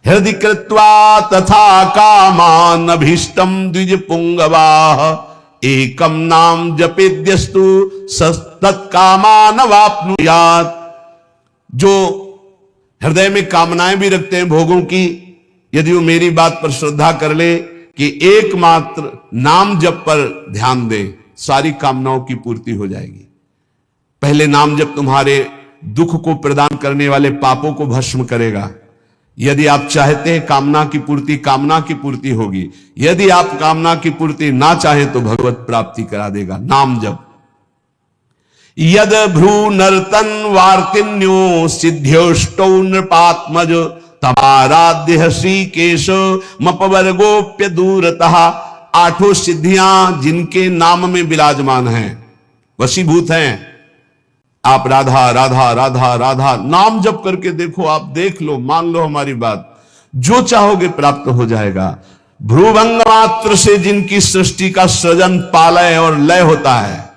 हृदय कृत्वा तथा कामान अभीष्टम द्विज पुंगवाह एकम नाम जपेद्यस्तु तत्कामान वाप्नुयात्। जो हृदय में कामनाएं भी रखते हैं भोगों की, यदि वो मेरी बात पर श्रद्धा कर ले कि एकमात्र नाम जप पर ध्यान दे, सारी कामनाओं की पूर्ति हो जाएगी। पहले नाम जप तुम्हारे दुख को प्रदान करने वाले पापों को भस्म करेगा। यदि आप चाहते हैं कामना की पूर्ति होगी। यदि आप कामना की पूर्ति ना चाहें तो भगवत प्राप्ति करा देगा नाम जप। यद भ्रू नर्तन वार्तिन्यो सिद्ध्योष्टौ नृपात्मज तमाराध्य श्रीकेश मपवर्गोप्य दूरतः। आठों सिद्धियां जिनके नाम में विराजमान हैं, वशीभूत हैं। आप राधा राधा राधा राधा नाम जप करके देखो, आप देख लो, मान लो हमारी बात, जो चाहोगे प्राप्त हो जाएगा। भ्रूभंग मात्र से जिनकी सृष्टि का सृजन पालय और लय होता है,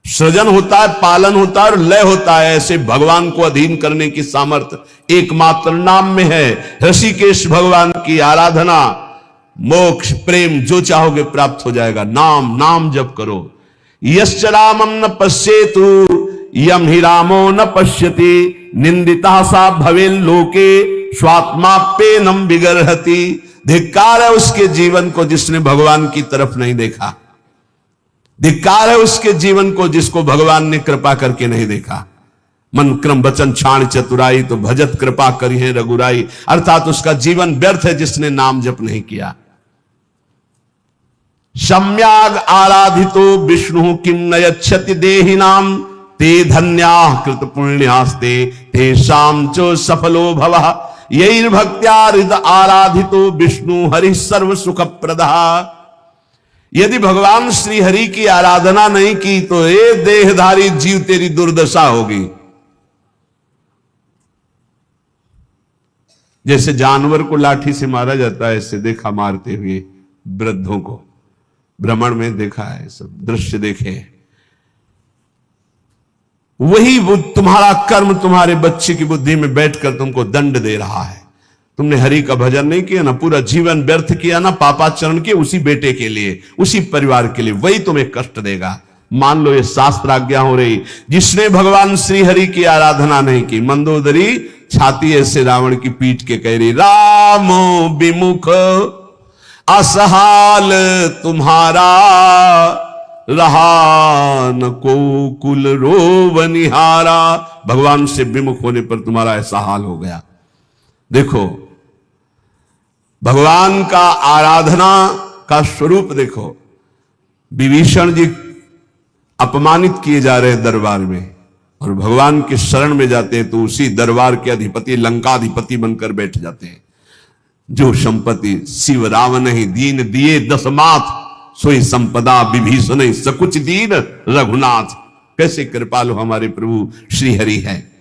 सृजन होता है, पालन होता है और लय होता है, ऐसे भगवान को अधीन करने की सामर्थ्य एकमात्र नाम में है। ऋषिकेश भगवान की आराधना, मोक्ष, प्रेम जो चाहोगे प्राप्त हो जाएगा। नाम जप करो। यश्च रामं न पश्येतु यम हि रामो न पश्यति निंदिता सा भवेल लोके स्वात्माप्येनम विगर्हति। धिक्कार है उसके जीवन को जिसने भगवान की तरफ नहीं देखा। धिक्कार है उसके जीवन को जिसको भगवान ने कृपा करके नहीं देखा। मन क्रम वचन छाण चतुराई तो भजत कृपा करी है रघुराई। अर्थात उसका जीवन व्यर्थ है जिसने नाम जप नहीं किया। सम्याग आराधितो विष्णु किम नयच्छति देहिनाम ते धन्याः कृत पुण्यास्ते तेषां च सफलो भवः। यैर् भक्त्या हृदय आराधितो विष्णु हरि सर्व सुख प्रदः। यदि भगवान श्री हरि की आराधना नहीं की तो ये देहधारी जीव तेरी दुर्दशा होगी। जैसे जानवर को लाठी से मारा जाता है, ऐसे देखा मारते हुए वृद्धों को, भ्रमण में देखा है, सब दृश्य देखे। वही तुम्हारा कर्म तुम्हारे बच्चे की बुद्धि में बैठकर तुमको दंड दे रहा है। तुमने हरि का भजन नहीं किया ना, पूरा जीवन व्यर्थ किया ना, पापाचरण किए उसी बेटे के लिए, उसी परिवार के लिए, वही तुम्हें कष्ट देगा। मान लो ये शास्त्र आज्ञा हो रही। जिसने भगवान श्री हरि की आराधना नहीं की, मंदोदरी छाती ऐसे रावण की पीठ के कह रही, राम विमुख असहाल तुम्हारा रहा न को कुल रोवनिहारा। भगवान से विमुख होने पर तुम्हारा ऐसा हाल हो गया। देखो भगवान का आराधना का स्वरूप देखो। विभीषण जी अपमानित किए जा रहे हैं दरबार में, और भगवान के शरण में जाते हैं तो उसी दरबार के अधिपति लंकाधिपति बनकर बैठ जाते हैं। जो संपत्ति शिव रावण ही दीन दिए दसमाथ, सोई संपदा विभीषण सकुच दीन रघुनाथ। कैसे कृपालु हमारे प्रभु श्री हरि है।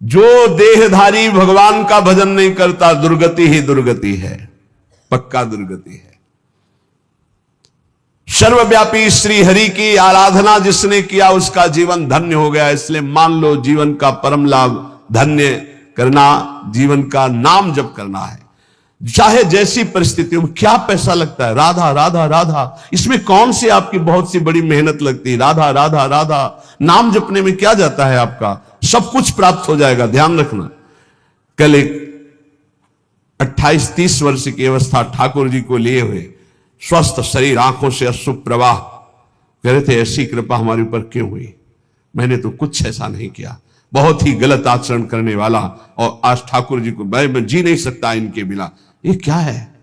जो देहधारी भगवान का भजन नहीं करता, दुर्गति ही दुर्गति है, पक्का दुर्गति है। सर्वव्यापी श्री हरि की आराधना जिसने किया उसका जीवन धन्य हो गया। इसलिए मान लो जीवन का परम लाभ धन्य करना, जीवन का नाम जप करना है। चाहे जैसी परिस्थितियों में। क्या पैसा लगता है? राधा राधा राधा। इसमें कौन सी आपकी बहुत सी बड़ी मेहनत लगती है? राधा राधा राधा। नाम जपने में क्या जाता है आपका? सब कुछ प्राप्त हो जाएगा। ध्यान रखना। कल एक 28-30 वर्ष की अवस्था ठाकुर जी को लिए हुए, स्वस्थ शरीर, आंखों से अश्रु प्रवाह, कह रहे थे ऐसी कृपा हमारे ऊपर क्यों हुई? मैंने तो कुछ ऐसा नहीं किया, बहुत ही गलत आचरण करने वाला, और आज ठाकुर जी को मैं जी नहीं सकता इनके बिना। ये क्या है?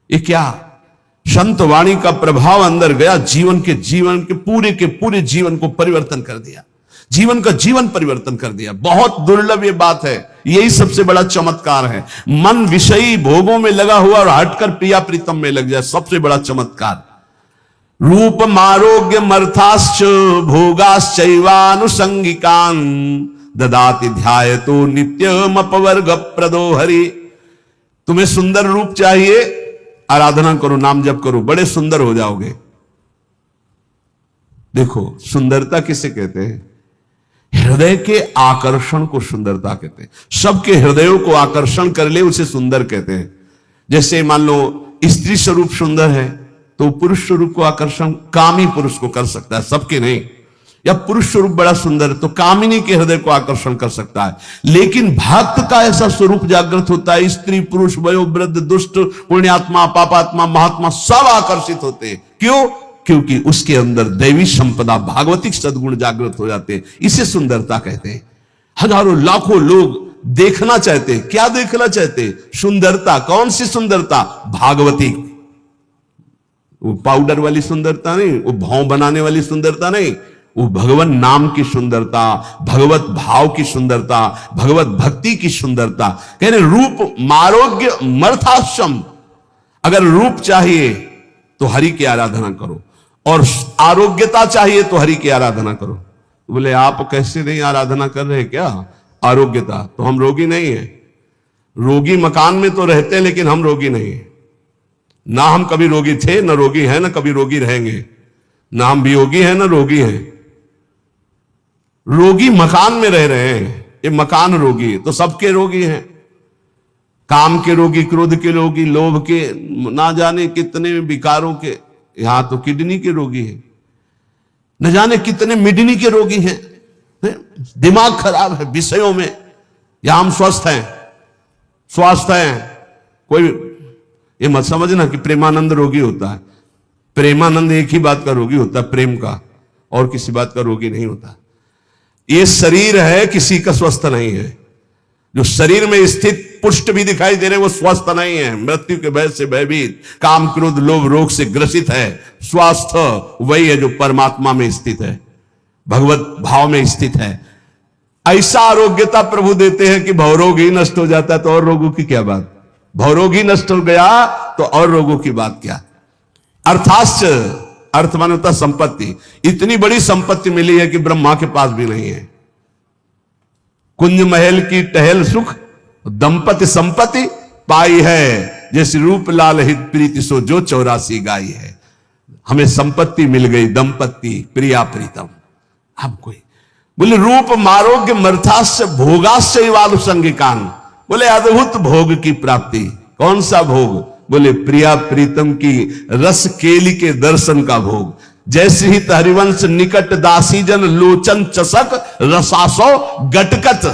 ये क्या संत वाणी का प्रभाव अंदर गया, जीवन के पूरे जीवन को परिवर्तन कर दिया, जीवन का जीवन परिवर्तन कर दिया। बहुत दुर्लभ ये बात है। यही सबसे बड़ा चमत्कार है। मन विषयी भोगों में लगा हुआ और हटकर प्रिया प्रीतम में लग जाए, सबसे बड़ा चमत्कार। रूप मारोग्य मर्थाश्च भोगाश्चैवानुसंगिकान् ददाति ध्यायतो नित्यम अपवर्ग प्रदो हरि। तुम्हें सुंदर रूप चाहिए, आराधना करो, नाम जप करो, बड़े सुंदर हो जाओगे। देखो सुंदरता किसे कहते हैं? हृदय के आकर्षण को सुंदरता कहते हैं। सबके हृदयों को आकर्षण कर ले उसे सुंदर कहते हैं। जैसे मान लो स्त्री स्वरूप सुंदर है तो पुरुष स्वरूप को आकर्षण कामी पुरुष को कर सकता है, सबके नहीं। या पुरुष स्वरूप बड़ा सुंदर है तो कामिनी के हृदय को आकर्षण कर सकता है। लेकिन भक्त का ऐसा स्वरूप जागृत होता है, स्त्री पुरुष वयोवृद्ध दुष्ट पुण्यात्मा पापात्मा महात्मा सब आकर्षित होते हैं। क्यों? क्योंकि उसके अंदर दैवी संपदा भागवतिक सद्गुण जागृत हो जाते हैं। इसे सुंदरता कहते हैं। हजारों लाखों लोग देखना चाहते हैं। क्या देखना चाहते हैं? सुंदरता। कौन सी सुंदरता? भागवतिक। वो पाउडर वाली सुंदरता नहीं, वो भाव बनाने वाली सुंदरता नहीं, वो भगवान नाम की सुंदरता, भगवत भाव की सुंदरता, भगवत भक्ति की सुंदरता। कह रहे रूप मारोग्य मर्थाश्रम। अगर रूप चाहिए तो हरि की आराधना करो और आरोग्यता चाहिए तो हरि की आराधना करो। बोले आप कैसे नहीं आराधना कर रहे क्या? आरोग्यता तो हम रोगी नहीं है। रोगी मकान में तो रहते हैं लेकिन हम रोगी नहीं है। ना हम कभी रोगी थे, ना रोगी हैं, ना कभी रोगी रहेंगे। ना हम वियोगी हैं ना रोगी हैं। रोगी मकान में रह रहे हैं, ये मकान रोगी है। तो सबके रोगी हैं। काम के रोगी, क्रोध के रोगी, लोभ के, ना जाने कितने विकारों के। यहां तो किडनी के रोगी है, न जाने कितने मिडनी के रोगी हैं। दिमाग खराब है विषयों में। यहां हम स्वस्थ हैं, स्वस्थ हैं। कोई ये मत समझना कि प्रेमानंद रोगी होता है। प्रेमानंद एक ही बात का रोगी होता है, प्रेम का, और किसी बात का रोगी नहीं होता। ये शरीर है, किसी का स्वस्थ नहीं है। जो शरीर में स्थित पुष्ट भी दिखाई दे रहे वो स्वस्थ नहीं है। मृत्यु के भय से भयभीत, काम क्रोध लोभ रोग से ग्रसित है। स्वस्थ वही है जो परमात्मा में स्थित है, भगवत भाव में स्थित है। ऐसा आरोग्यता प्रभु देते हैं कि भवरोग ही नष्ट हो जाता है तो और रोगों की क्या बात। भवरोग ही नष्ट हो गया तो और रोगों की बात क्या। अर्थाश्च, अर्थ माने होता संपत्ति। इतनी बड़ी संपत्ति मिली है कि ब्रह्मा के पास भी नहीं है। कुंज महल की टहल सुख, दंपति संपत्ति पाई है। जैसे रूप लाल हित प्रीति सो जो 84 गाई है। हमें संपत्ति मिल गई, दंपत्ति प्रिया प्रीतम। अब कोई बोले रूप मारोग्य मर्थास्य भोगास्य वालुसंगिकान। बोले अद्भुत भोग की प्राप्ति। कौन सा भोग? बोले प्रिया प्रीतम की रस केली के दर्शन का भोग। जैसे ही हरिवंश निकट दासीजन लोचन चसक रसासो गटकत,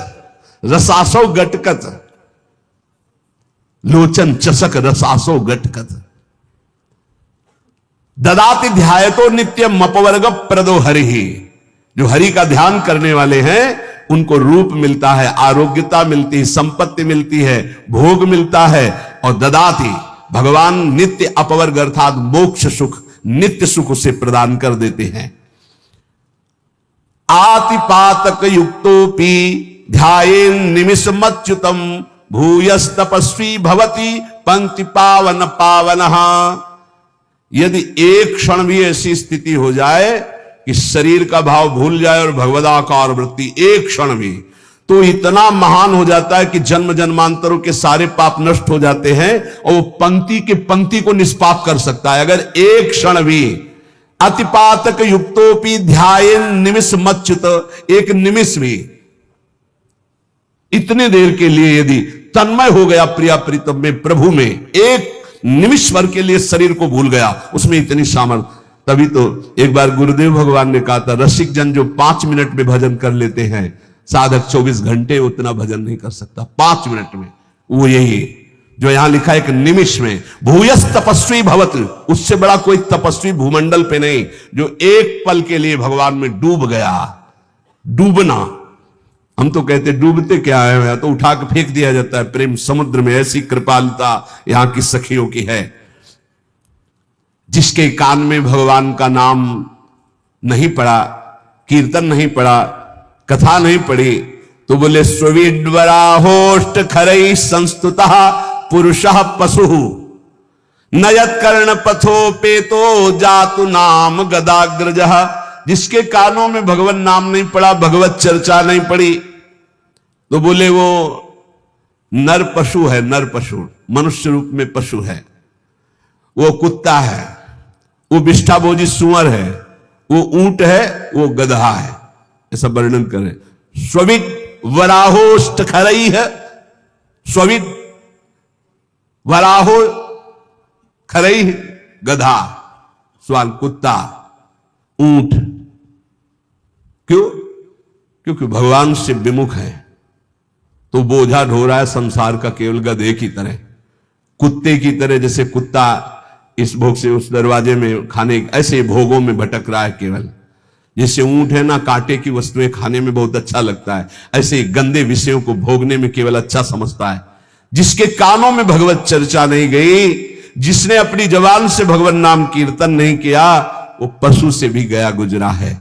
रसासो गटकत, लोचन चसक रसासो गटकत। ददाति ध्यायतो नित्यम अपवर्ग प्रदो हरि। जो हरि का ध्यान करने वाले हैं उनको रूप मिलता है, आरोग्यता मिलती है, संपत्ति मिलती है, भोग मिलता है। और ददाति भगवान नित्य अपवर्ग अर्थात मोक्ष सुख, नित्य सुख उसे प्रदान कर देते हैं। आतिपातक युक्तोपि ध्यायेन निमिषमच्युतम भूयस तपस्वी भवति पंक्ति पावन पावनः। यदि एक क्षण भी ऐसी स्थिति हो जाए कि शरीर का भाव भूल जाए और भगवदाकार वृत्ति, एक क्षण भी, तो इतना महान हो जाता है कि जन्म जन्मांतरों के सारे पाप नष्ट हो जाते हैं और वो पंक्ति के पंक्ति को निष्पाप कर सकता है। अगर एक क्षण भी अतिपातक युक्तोपि ध्यायेन निमिष मच्युत, एक निमिष भी, इतने देर के लिए यदि तन्मय हो गया प्रिया प्रीतम में, प्रभु में, एक निमिष भर के लिए शरीर को भूल गया, उसमें इतनी सामर्थ्य। तभी तो एक बार गुरुदेव भगवान ने कहा था रसिक जन जो 5 मिनट में भजन कर लेते हैं, साधक 24 घंटे उतना भजन नहीं कर सकता 5 मिनट में। वो यही जो यहां लिखा है एक निमिष में। भूयस तपस्वी भवत, उससे बड़ा कोई तपस्वी भूमंडल पे नहीं जो एक पल के लिए भगवान में डूब गया। डूबना, हम तो कहते डूबते क्या है, तो उठा के फेंक दिया जाता है प्रेम समुद्र में। ऐसी कृपालुता यहां की सखियों की है। जिसके कान में भगवान का नाम नहीं पड़ा, कीर्तन नहीं पड़ा, कथा नहीं पढ़ी, तो बोले स्वीडवरा होष्ट खरई संस्तुतः पुरुषः पशु नयत कर्ण पथो पेतो जातु नाम गदाग्रजः। जिसके कानों में भगवान नाम नहीं पड़ा, भगवत चर्चा नहीं पड़ी, तो बोले वो नर पशु है। नर पशु मनुष्य रूप में पशु है, वो कुत्ता है, वो विष्ठाभोजी सुअर है, वो ऊंट है, वो गधा है। ऐसा वर्णन करें। स्विद वराहोष्ट खरई है, स्विद वराहो खरई गधा, स्वान कुत्ता, ऊंट। क्यों? क्योंकि भगवान से विमुख है, तो बोझा ढो रहा है संसार का केवल गधे की तरह, कुत्ते की तरह। जैसे कुत्ता इस भोग से उस दरवाजे में खाने, ऐसे भोगों में भटक रहा है केवल। जैसे ऊंट है ना, कांटे की वस्तुएं खाने में बहुत अच्छा लगता है, ऐसे गंदे विषयों को भोगने में केवल अच्छा समझता है। जिसके कानों में भगवत चर्चा नहीं गई, जिसने अपनी जबान से भगवत नाम कीर्तन नहीं किया, वो पशु से भी गया गुजरा है।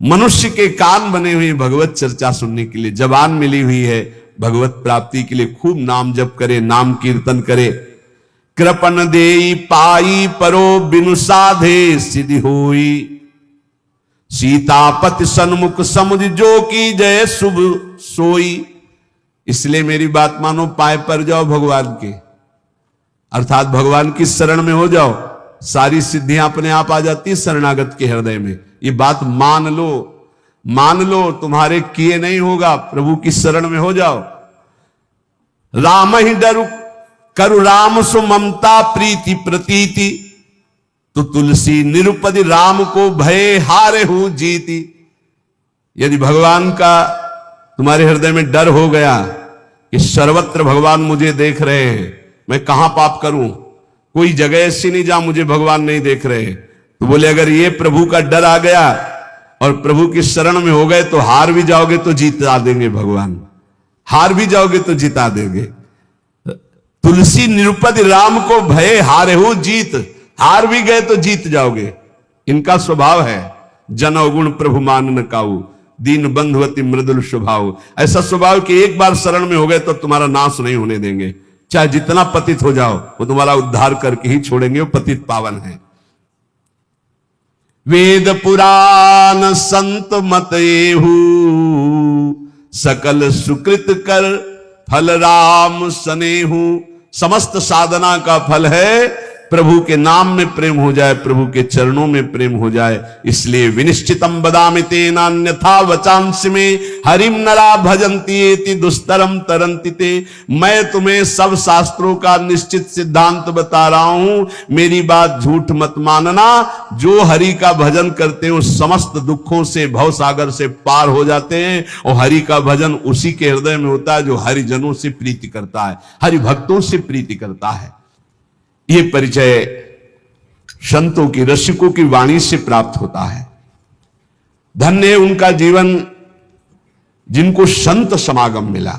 मनुष्य के कान बने हुए भगवत चर्चा सुनने के लिए, जबान मिली हुई है भगवत प्राप्ति के लिए। खूब नाम जप करे, नाम कीर्तन करे। कृपन देई पाई परो बिनु साधे सिद्धि होई, सीतापति सन्मुख समुझ जो की जय शुभ सोई। इसलिए मेरी बात मानो, पाए पर जाओ भगवान के, अर्थात भगवान की शरण में हो जाओ, सारी सिद्धियां अपने आप आ जाती है शरणागत के हृदय में। ये बात मान लो, मान लो, तुम्हारे किए नहीं होगा, प्रभु की शरण में हो जाओ। राम ही डरु करु राम सु ममता प्रीति प्रतीति, तो तुलसी निरुपति राम को भय हारे हूं जीती। यदि भगवान का तुम्हारे हृदय में डर हो गया कि सर्वत्र भगवान मुझे देख रहे हैं, मैं कहां पाप करूं, कोई जगह ऐसी नहीं जहां मुझे भगवान नहीं देख रहे, तो बोले अगर ये प्रभु का डर आ गया और प्रभु की शरण में हो गए तो हार भी जाओगे तो जीता देंगे भगवान, हार भी जाओगे तो जिता देंगे। तुलसी निरुपति राम को भय हारे हो जीत, हार भी गए तो जीत जाओगे। इनका स्वभाव है जन अवगुण प्रभु मान न काऊ, दीन बंधुवती मृदुल स्वभाव। ऐसा स्वभाव कि एक बार शरण में हो गए तो तुम्हारा नाश नहीं होने देंगे, चाहे जितना पतित हो जाओ वो तुम्हारा उद्धार करके ही छोड़ेंगे, वो पतित पावन है। वेद पुराण संत मत एहू, सकल सुकृत कर फल राम सनेहू। समस्त साधना का फल है प्रभु के नाम में प्रेम हो जाए, प्रभु के चरणों में प्रेम हो जाए। इसलिए विनिश्चितम बदामि तेनान्यथा वचांसि में, हरिम नरा भजन्ति एति दुस्तरम तरन्ति ते। मैं तुम्हें सब शास्त्रों का निश्चित सिद्धांत बता रहा हूं, मेरी बात झूठ मत मानना। जो हरि का भजन करते हैं समस्त दुखों से, भव सागर से पार हो जाते हैं। और हरि का भजन उसी के हृदय में होता है जो हरिजनों से प्रीति करता है, हरि भक्तों से प्रीति करता है। ये परिचय संतों की, रसिकों की वाणी से प्राप्त होता है। धन्य है उनका जीवन जिनको संत समागम मिला।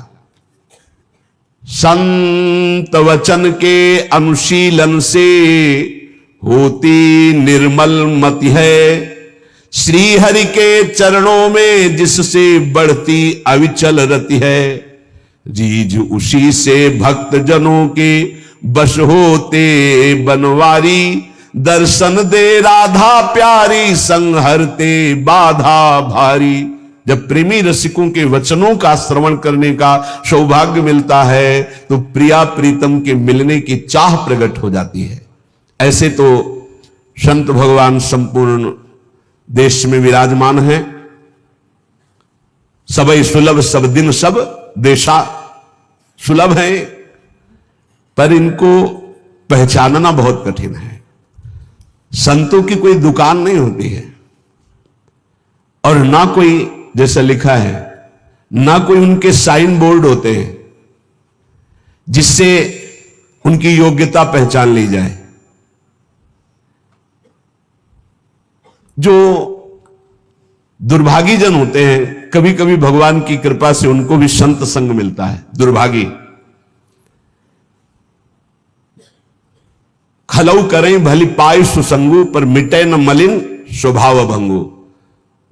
संत वचन के अनुशीलन से होती निर्मल मति है, श्री हरि के चरणों में जिससे बढ़ती अविचल रति है। जीज उसी से भक्त जनों के बस होते बनवारी, दर्शन दे राधा प्यारी संहरते बाधा भारी। जब प्रेमी रसिकों के वचनों का श्रवण करने का सौभाग्य मिलता है तो प्रिया प्रीतम के मिलने की चाह प्रकट हो जाती है। ऐसे तो संत भगवान संपूर्ण देश में विराजमान हैं। सबई सुलभ सब दिन सब देशा, सुलभ है पर इनको पहचानना बहुत कठिन है। संतों की कोई दुकान नहीं होती है और ना कोई, जैसा लिखा है, ना कोई उनके साइन बोर्ड होते हैं जिससे उनकी योग्यता पहचान ली जाए। जो दुर्भागी जन होते हैं, कभी कभी भगवान की कृपा से उनको भी संत संग मिलता है। दुर्भागी खलऊ करें भली पाय सुसंगु, पर मिटे न मलिन स्वभाव भंगु।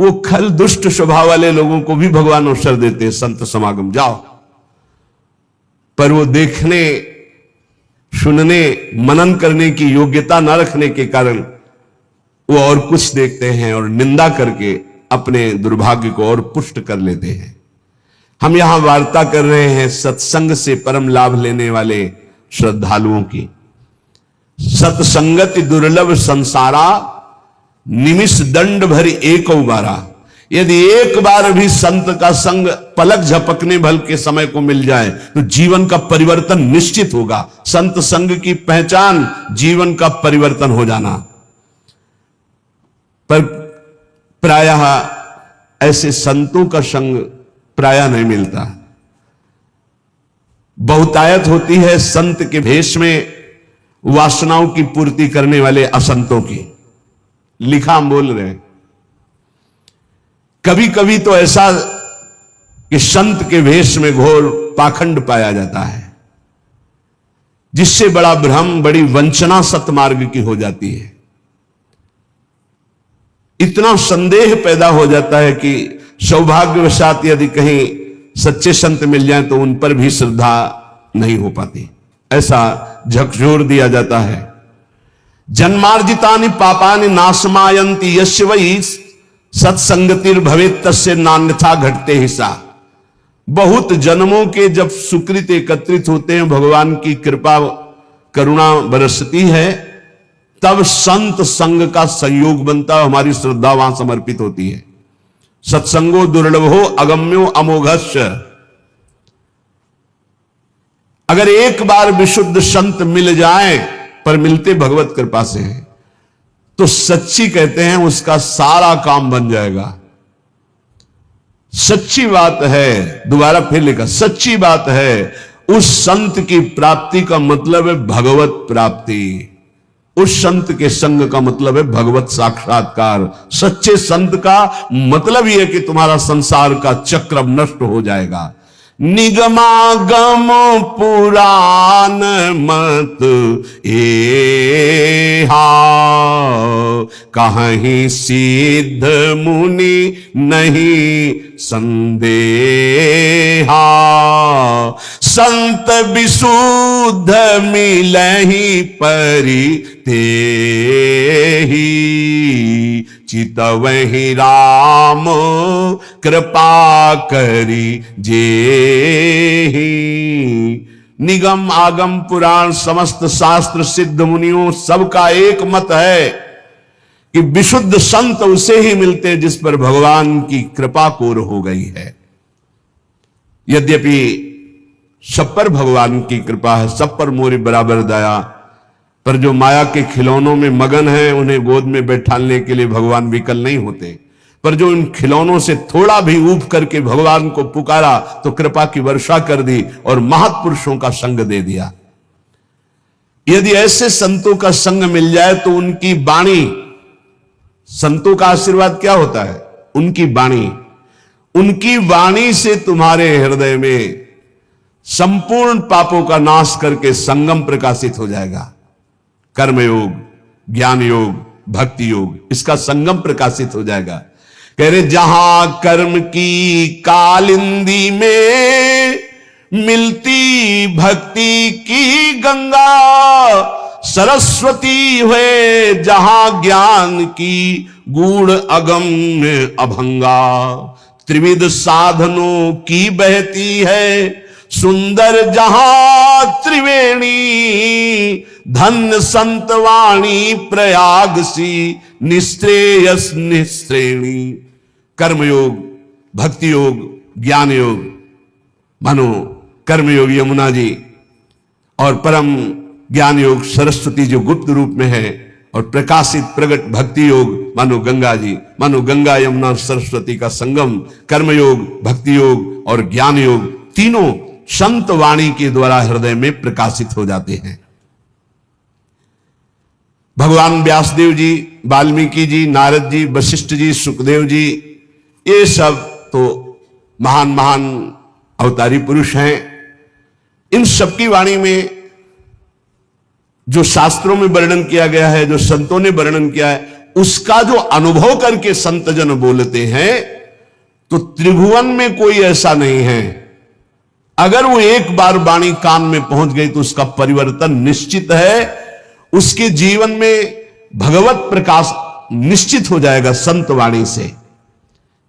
वो खल दुष्ट स्वभाव वाले लोगों को भी भगवान अवसर देते हैं, संत समागम जाओ, पर वो देखने, सुनने, मनन करने की योग्यता न रखने के कारण वो और कुछ देखते हैं और निंदा करके अपने दुर्भाग्य को और पुष्ट कर लेते हैं। हम यहां वार्ता कर रहे हैं सत्संग से परम लाभ लेने वाले श्रद्धालुओं की। सत्संगति दुर्लभ संसारा, निमिष दंड भरी एक बारा। यदि एक बार भी संत का संग पलक झपकने भर के समय को मिल जाए तो जीवन का परिवर्तन निश्चित होगा। संत संग की पहचान जीवन का परिवर्तन हो जाना। पर प्रायः ऐसे संतों का संग प्रायः नहीं मिलता। बहुतायत होती है संत के भेष में वासनाओं की पूर्ति करने वाले असंतों की। लिखा हम बोल रहे हैं। कभी कभी तो ऐसा कि संत के वेश में घोर पाखंड पाया जाता है, जिससे बड़ा भ्रम, बड़ी वंचना सतमार्ग की हो जाती है। इतना संदेह पैदा हो जाता है कि सौभाग्यवशात यदि कहीं सच्चे संत मिल जाएं तो उन पर भी श्रद्धा नहीं हो पाती। ऐसा झकझोर दिया जाता है। जन्मार्जितानि पापानि नाशमायन्ति यस्य वै सत्संगतिर भवेत् तस्य नान्यथा घटते हिस्सा। बहुत जन्मों के जब सुकृत एकत्रित होते हैं, भगवान की कृपा करुणा बरसती है, तब संत संग का संयोग बनता है। हमारी श्रद्धा वहां समर्पित होती है। सत्संगो दुर्लभो अगम्यो अमोघस्य। अगर एक बार विशुद्ध संत मिल जाए, पर मिलते भगवत कृपा से हैं, तो सच्ची कहते हैं उसका सारा काम बन जाएगा। सच्ची बात है, दोबारा फिर लिखा, सच्ची बात है। उस संत की प्राप्ति का मतलब है भगवत प्राप्ति। उस संत के संग का मतलब है भगवत साक्षात्कार। सच्चे संत का मतलब यह है कि तुम्हारा संसार का चक्र नष्ट हो जाएगा। निगमागम पुराण मत एहा, कहीं सिद्ध मुनि नहीं संदेहा। संत विशुद्ध मिलहि परि तेहि, चितवहि राम कृपा करी जेहि। निगम आगम पुराण समस्त शास्त्र सिद्ध मुनियों सबका एक मत है कि विशुद्ध संत उसे ही मिलते हैं जिस पर भगवान की कृपा कोर हो गई है। यद्यपि सब पर भगवान की कृपा है, सब पर मोरी बराबर दया, पर जो माया के खिलौनों में मगन है उन्हें गोद में बैठाने के लिए भगवान विकल नहीं होते। पर जो इन खिलौनों से थोड़ा भी ऊब करके भगवान को पुकारा तो कृपा की वर्षा कर दी और महापुरुषों का संग दे दिया। यदि ऐसे संतों का संग मिल जाए तो उनकी वाणी, संतों का आशीर्वाद क्या होता है? उनकी वाणी से तुम्हारे हृदय में संपूर्ण पापों का नाश करके संगम प्रकाशित हो जाएगा। कर्मयोग, ज्ञान योग, भक्ति योग, इसका संगम प्रकाशित हो जाएगा। कह रहे जहां कर्म की कालिंदी में मिलती भक्ति की गंगा, सरस्वती हुए जहां ज्ञान की गूढ़ अगम्य अभंगा। त्रिविध साधनों की बहती है सुंदर जहां त्रिवेणी, धन्य संतवाणी प्रयाग सी निश्रेयस निश्रेणी। कर्मयोग, भक्ति योग, ज्ञान योग, मानो कर्मयोग यमुना जी और परम ज्ञान योग सरस्वती जो गुप्त रूप में है, और प्रकाशित प्रगट भक्ति योग मानो गंगा जी। मानो गंगा यमुना सरस्वती का संगम कर्मयोग, भक्ति योग और ज्ञान योग तीनों संत वाणी के द्वारा हृदय में प्रकाशित हो जाते हैं। भगवान व्यासदेव जी, वाल्मीकि जी, नारद जी, वशिष्ठ जी, सुखदेव जी, ये सब तो महान महान अवतारी पुरुष हैं। इन सबकी वाणी में जो शास्त्रों में वर्णन किया गया है, जो संतों ने वर्णन किया है, उसका जो अनुभव करके संतजन बोलते हैं, तो त्रिभुवन में कोई ऐसा नहीं है। अगर वो एक बार वाणी कान में पहुंच गई तो उसका परिवर्तन निश्चित है। उसके जीवन में भगवत प्रकाश निश्चित हो जाएगा संत वाणी से।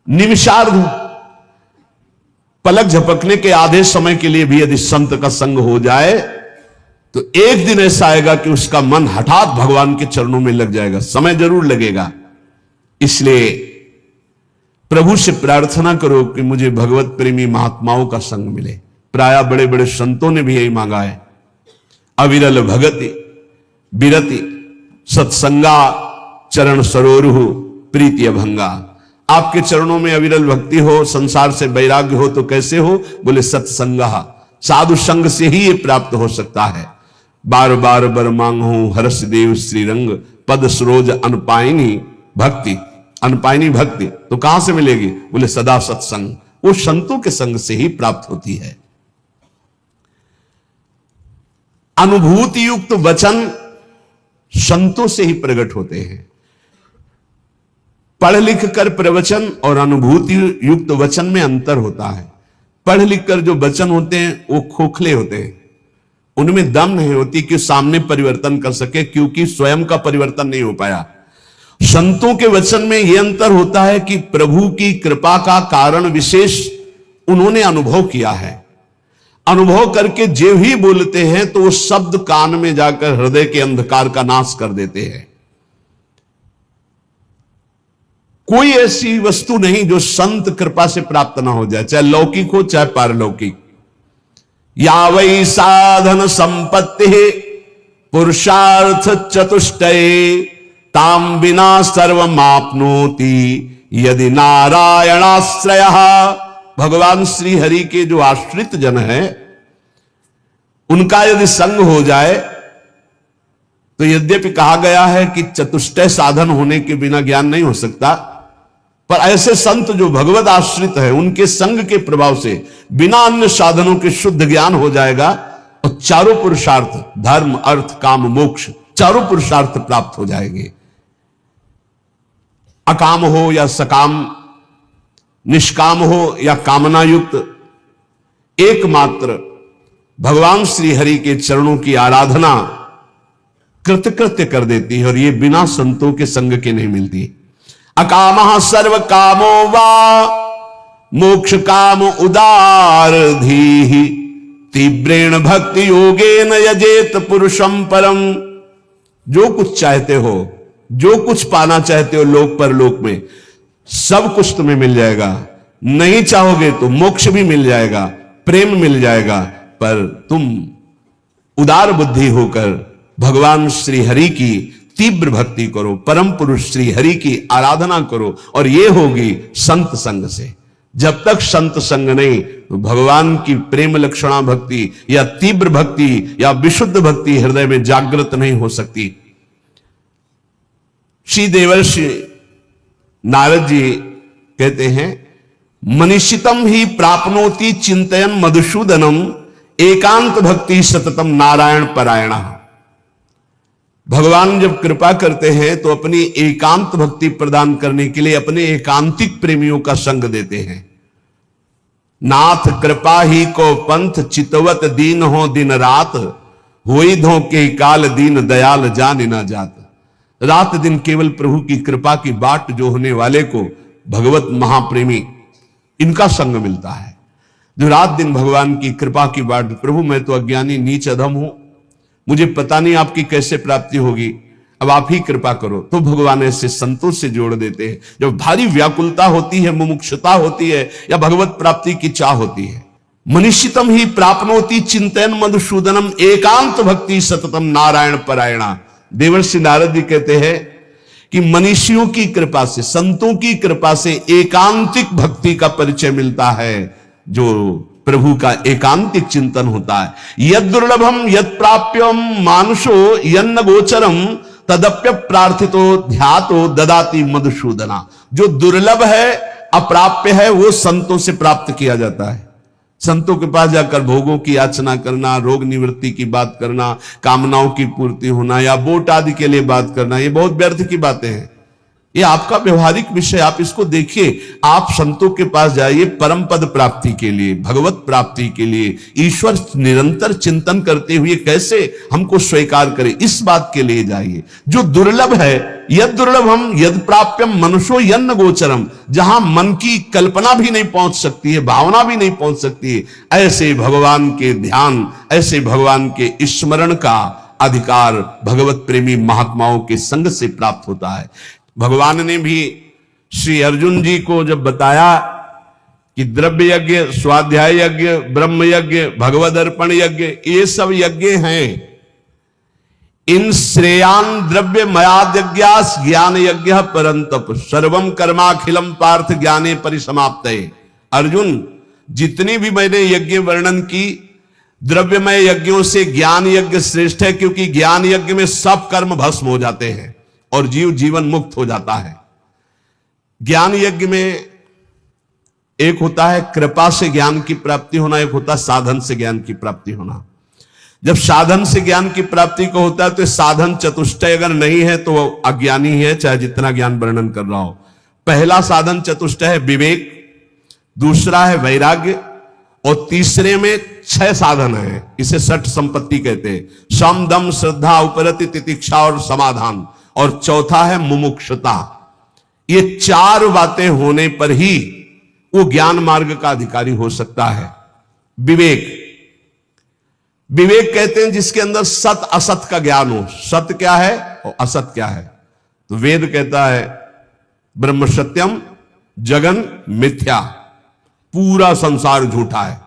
निमिषार्ध, पलक झपकने के आधे समय के लिए भी यदि संत का संग हो जाए तो एक दिन ऐसा आएगा कि उसका मन हठात भगवान के चरणों में लग जाएगा। समय जरूर लगेगा। इसलिए प्रभु से प्रार्थना करो कि मुझे भगवत प्रेमी महात्माओं का संग मिले। प्राय बड़े बड़े संतों ने भी यही मांगा है। अविरल भगति बिरति सत्संगा चरण सरोरुहु प्रीति अभंगा। आपके चरणों में अविरल भक्ति हो, संसार से वैराग्य हो तो कैसे हो? बोले सत्संगा, साधु संग से ही ये प्राप्त हो सकता है। बार बार बर मांगू हर्ष देव श्रीरंग, पद सरोज अनपायनी भक्ति। अनपायनी भक्ति तो कहां से मिलेगी? बोले सदा सत्संग, वो संतों के संग से ही प्राप्त होती है। अनुभूति युक्त वचन संतों से ही प्रकट होते हैं। पढ़ लिख कर प्रवचन और अनुभूति युक्त वचन में अंतर होता है। पढ़ लिख कर जो वचन होते हैं वो खोखले होते हैं, उनमें दम नहीं होती कि सामने परिवर्तन कर सके, क्योंकि स्वयं का परिवर्तन नहीं हो पाया। संतों के वचन में यह अंतर होता है कि प्रभु की कृपा का कारण विशेष उन्होंने अनुभव किया है। अनुभव करके जो ही बोलते हैं तो वो शब्द कान में जाकर हृदय के अंधकार का नाश कर देते हैं। कोई ऐसी वस्तु नहीं जो संत कृपा से प्राप्त ना हो जाए, चाहे लौकिक हो चाहे पारलौकिक। या वै साधन संपत्ति पुरुषार्थ चतुष्टये, ताम बिना सर्वमाप्नोति यदि नारायणाश्रय। भगवान श्री हरि के जो आश्रित जन है उनका यदि संग हो जाए तो यद्यपि कहा गया है कि चतुष्टय साधन होने के बिना ज्ञान नहीं हो सकता, पर ऐसे संत जो भगवत आश्रित है उनके संग के प्रभाव से बिना अन्य साधनों के शुद्ध ज्ञान हो जाएगा और चारों पुरुषार्थ धर्म अर्थ काम मोक्ष चारों पुरुषार्थ प्राप्त हो जाएंगे। अकाम हो या सकाम, निष्काम हो या कामना युक्त, एकमात्र भगवान श्री हरि के चरणों की आराधना कृतकृत्य कर देती है, और ये बिना संतों के संग के नहीं मिलती। अकामः सर्व कामो वा मोक्ष काम उदार धीहि, तीव्रेण भक्ति योगेन यजेत पुरुषम परम। जो कुछ चाहते हो, जो कुछ पाना चाहते हो लोक परलोक में, सब कुछ तुम्हें मिल जाएगा। नहीं चाहोगे तो मोक्ष भी मिल जाएगा, प्रेम मिल जाएगा, पर तुम उदार बुद्धि होकर भगवान श्री हरि की तीव्र भक्ति करो, परम पुरुष श्री हरि की आराधना करो, और यह होगी संत संग से। जब तक संत संग नहीं तो भगवान की प्रेम लक्षणा भक्ति या तीव्र भक्ति या विशुद्ध भक्ति हृदय में जागृत नहीं हो सकती। श्री देवर्षि नारद जी कहते हैं, मनीषितम ही प्राप्नोति चिंतयन मधुसूदनम, एकांत भक्ति सततम नारायण परायणा। भगवान जब कृपा करते हैं तो अपनी एकांत भक्ति प्रदान करने के लिए अपने एकांतिक प्रेमियों का संग देते हैं। नाथ कृपा ही को पंथ चितवत दीन हो दिन रात, होई धो के काल दीन दयाल जान न जात। रात दिन केवल प्रभु की कृपा की बाट जो होने वाले को भगवत महाप्रेमी इनका संग मिलता है, जो रात दिन भगवान की कृपा की बाट। प्रभु मैं तो अज्ञानी नीच अधम हूं, मुझे पता नहीं आपकी कैसे प्राप्ति होगी, अब आप ही कृपा करो। तो भगवान ऐसे संतों से जोड़ देते हैं। जब भारी व्याकुलता होती है, मुमुक्षुता होती है या भगवत प्राप्ति की चाह होती है। मनीषितम ही प्राप्नोति चिंतन मधुसूदनम, एकांत भक्ति सततम नारायण परायणा। देवर्षि नारद जी कहते हैं कि मनीषियों की कृपा से, संतों की कृपा से एकांतिक भक्ति का परिचय मिलता है, जो प्रभु का एकांतिक चिंतन होता है। यद दुर्लभम यद प्राप्यम मानुषो यन्न गोचरम, तदप्य प्रार्थितो ध्यातो ददाति मधुसूदना। जो दुर्लभ है, अप्राप्य है, वो संतों से प्राप्त किया जाता है। संतों के पास जाकर भोगों की याचना करना, रोग निवृत्ति की बात करना, कामनाओं की पूर्ति होना या वोट आदि के लिए बात करना, ये बहुत व्यर्थ की बातें हैं। ये आपका व्यवहारिक विषय, आप इसको देखिए। आप संतों के पास जाइए परम पद प्राप्ति के लिए, भगवत प्राप्ति के लिए, ईश्वर निरंतर चिंतन करते हुए कैसे हमको स्वीकार करे, इस बात के लिए जाइए। जो दुर्लभ है, यद दुर्लभम यद प्राप्यम मनुष्यो यन्न गोचरम, जहां मन की कल्पना भी नहीं पहुंच सकती है, भावना भी नहीं पहुंच सकती है, ऐसे भगवान के ध्यान, ऐसे भगवान के स्मरण का अधिकार भगवत प्रेमी महात्माओं के संग से प्राप्त होता है। भगवान ने भी श्री अर्जुन जी को जब बताया कि द्रव्य यज्ञ, स्वाध्याय यज्ञ, ब्रह्म यज्ञ, भगवद अर्पण यज्ञ, ये सब यज्ञ हैं। इन श्रेयान द्रव्य मयाद यज्ञास ज्ञान यज्ञ परंतप सर्वम कर्माखिलम पार्थ ज्ञाने परिसमाप्तये। अर्जुन, जितनी भी मैंने यज्ञ वर्णन की, द्रव्यमय यज्ञों से ज्ञान यज्ञ श्रेष्ठ है, क्योंकि ज्ञान यज्ञ में सब कर्म भस्म हो जाते हैं और जीव जीवन मुक्त हो जाता है। ज्ञान यज्ञ में एक होता है कृपा से ज्ञान की प्राप्ति होना, एक होता है साधन से ज्ञान की प्राप्ति होना। जब साधन से ज्ञान की प्राप्ति को होता है तो साधन चतुष्टय अगर नहीं है तो वो अज्ञानी है, चाहे जितना ज्ञान वर्णन कर रहा हो। पहला साधन चतुष्टय है विवेक, दूसरा है वैराग्य, और तीसरे में 6 साधन है। इसे षट संपत्ति कहते हैं। सम, दम, श्रद्धा, उपरति, तितिक्षा और समाधान, और चौथा है मुमुक्षुता। ये 4 बातें होने पर ही वो ज्ञान मार्ग का अधिकारी हो सकता है। विवेक, विवेक कहते हैं जिसके अंदर सत असत का ज्ञान हो। सत्य क्या है और असत क्या है। तो वेद कहता है ब्रह्म सत्यम जगन मिथ्या, पूरा संसार झूठा है।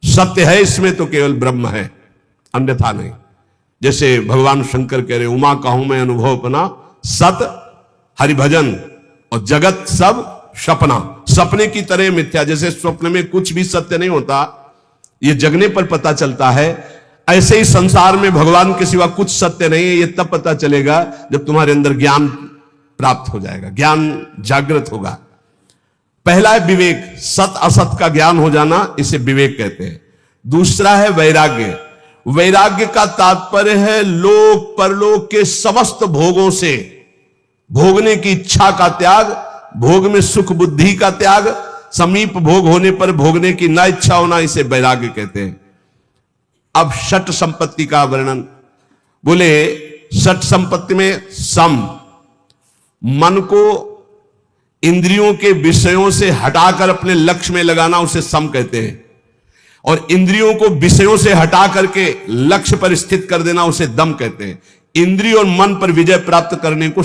सत्य है इसमें तो केवल ब्रह्म है, अन्यथा नहीं। जैसे भगवान शंकर कह रहे उमा कहूं मैं अनुभव अपना, सत हरिभजन और जगत सब सपना। सपने की तरह मिथ्या, जैसे स्वप्न में कुछ भी सत्य नहीं होता, ये जगने पर पता चलता है, ऐसे ही संसार में भगवान के सिवा कुछ सत्य नहीं है। ये तब पता चलेगा जब तुम्हारे अंदर ज्ञान प्राप्त हो जाएगा, ज्ञान जागृत होगा। पहला है विवेक, सत असत का ज्ञान हो जाना, इसे विवेक कहते हैं। दूसरा है वैराग्य। वैराग्य का तात्पर्य है लोक परलोक के समस्त भोगों से भोगने की इच्छा का त्याग, भोग में सुख बुद्धि का त्याग, समीप भोग होने पर भोगने की ना इच्छा होना, इसे वैराग्य कहते हैं। अब षट संपत्ति का वर्णन, बोले षट संपत्ति में सम, मन को इंद्रियों के विषयों से हटाकर अपने लक्ष्य में लगाना, उसे सम कहते हैं। और इंद्रियों को विषयों से हटा करके लक्ष्य पर स्थित कर देना, उसे दम कहते हैं। इंद्रिय और मन पर विजय प्राप्त करने को